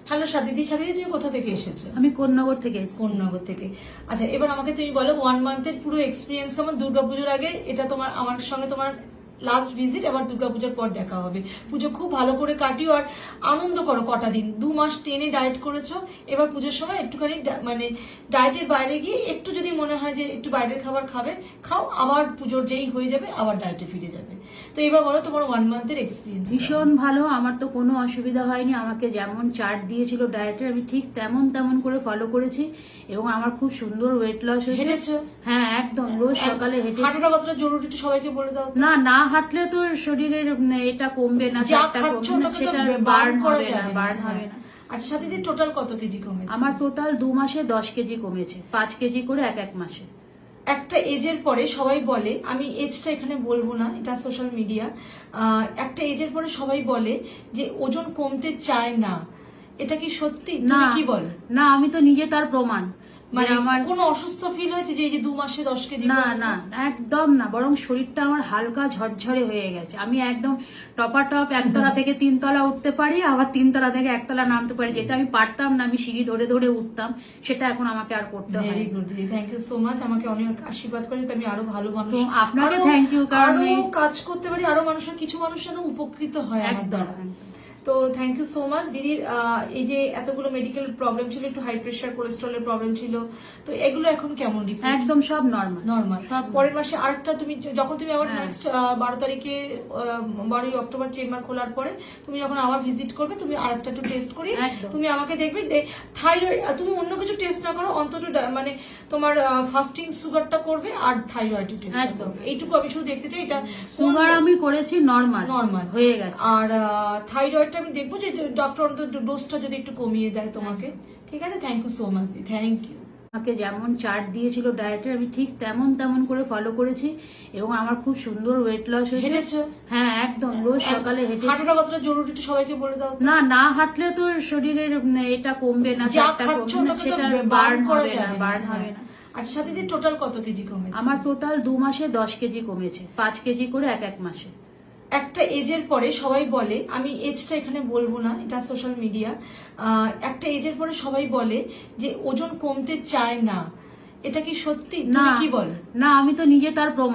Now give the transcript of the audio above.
Hello সাদিদি, সাদিদি তুমি কোথা থেকে এসেছো? আমি কোন্নগর থেকে এসেছি। কোন্নগর থেকে। আচ্ছা, এবার আমাকে তুমি বলো 1 মান্থের পুরো এক্সপিরিয়েন্স কেমন? দুর্গাপুজোর আগে এটা তোমার আমার সঙ্গে তোমার লাস্ট ভিজিট, আবার দুর্গাপুজোর পর দেখা হবে। পুজো খুব ভালো করে কাটিও আর আনন্দ করো কটা দিন। 2 মাস টেনে ডায়েট করেছো, এবার পুজোর সময় একটুখানি মানে ডায়েটের বাইরে গিয়ে একটু যদি মনে হয় যে একটু বাইরের খাবার খাবে, খাও, আবার পুজোর যেই হয়ে যাবে আবার ডায়েটে ফিরে যাবে। তো এবার বলো তোমার 1 মান্থের এক্সপিরিয়েন্স। ভীষণ ভালো, আমার তো কোনো অসুবিধা হয়নি। আমাকে যেমন চার্ট দিয়েছিল ডায়েটের আমি ঠিক তেমন করে ফলো করেছি এবং আমার খুব সুন্দর ওয়েট লস হয়েছে। হেঁটেছো? হ্যাঁ একদম, রোজ সকালে হেঁটেছি। হাঁটাটা কতটা জরুরি একটু সবাইকে বলে দাও। না না হাঁটলে তো শরীরের এটা কমবে না, যা ফ্যাটটা খাচ্ছ কমবে না, ওটা তো সেটা burn বার্ন করা হবে না, যাবে না। বার্ন হবে না। আচ্ছা সাথীদের টোটাল কত কেজি কমেছে? আমার টোটাল 2 মাসে 10 কেজি কমেছে, 5 কেজি করে এক মাসে। একটা এজের পরে সবাই বলে, আমি এজটা এখানে বলবো না, এটা সোশ্যাল মিডিয়া, একটা এজের পরে সবাই বলে যে ওজন কমতে চায় না। এটা কি সত্যি? না তুমি কি বলো? না, আমি তো নিজে তার প্রমাণ। মানে আমার কোনো অসুস্থ ফিল হয়েছে যে এই যে 2 মাসে 10 কেজি না কমেছে? না একদম না, বরং শরীরটা আমার হালকা ঝরঝরে হয়ে গেছে। আমি একদম টপাটপ একতলা থেকে 3 তলা উঠতে পারি, আবার 3 তলা থেকে 1 তলা নামতে পারি। যেটা আমি পারতাম না, আমি সিঁড়ি ধরে ধরে উঠতাম, সেটা এখন আমাকে আর করতে হয়। ভেরি গুড দিদি, থ্যাংক ইউ সো মাচ। আমাকে অনেক আশীর্বাদ করে আমি আরো ভালো মানুষ, তো আপনাকে থ্যাংক ইউ, কারণ আরো কাজ করতে পারি, আরো মানুষের কিছু মানুষ যেন উপকৃত হয় আমার একদম দ্বারা। তো থ্যাংক ইউ সো মাচ দিদির। এই যে এতগুলো মেডিকেল প্রবলেম ছিল, একটু হাই প্রেশার কোলেস্ট্রলের প্রবলেম ছিল, তো এগুলো এখন কেমন? একদম সব নরমাল নর্মাল। সব। পরের মাসে আরেকটা তুমি যখন তুমি আবার হ্যাঁ। নেক্সট 12 তারিখে 12ই অক্টোবর চেম্বার খোলার পরে তুমি যখন আবার ভিজিট করবে, তুমি আরেকটা একটু টেস্ট করি, একদম। তুমি আমাকে দেখবে থাইরয়েড, তুমি অন্য কিছু টেস্ট না করো, অন্তত মানে তোমার ফাস্টিং সুগারটা করবে আর থাইরয়েড টেস্ট একদম। করবে। এইটুকু আমি শুধু দেখতে চাই। এটা সুগার আমি করেছি নরমাল নরমাল হয়ে গেছে। আর থাইরয়েডটা আমি দেখবো যে ডক্টর অন্তত ডোজটা যদি একটু কমিয়ে দেয় তোমাকে। ঠিক আছে, থ্যাংক ইউ সো মাচ দি, থ্যাংক ইউ। আমাকে যেমন চার্ট দিয়েছিল ডায়েটের আমি ঠিক তেমন করে ফলো করেছি এবং আমার খুব সুন্দর ওয়েট লস হয়েছে। হেঁটেছো? হ্যাঁ একদম, রোজ সকালে হেঁটেছি। হাঁটাটা কতটা জরুরি একটু সবাইকে বলে দাও। না না হাঁটলে তো শরীরের এটা কমবে না, যা ফ্যাটটা খাচ্ছ কমবে না, ওটা তো সেটা burn বার্ন করা হবে না, যাবে না। বার্ন হবে না। আচ্ছা সাথীদের টোটাল কত কেজি কমেছে? আমার টোটাল 2 মাসে 10 কেজি কমেছে, 5 কেজি করে এক মাসে। একটা এজের পরে সবাই বলে, আমি এজটা এখানে বলবো না, এটা সোশ্যাল মিডিয়া, একটা এজের পরে সবাই বলে যে ওজন কমতে চায় না। এটা কি সত্যি? না তুমি কি বলো? না, আমি তো নিজে তার প্রমাণ।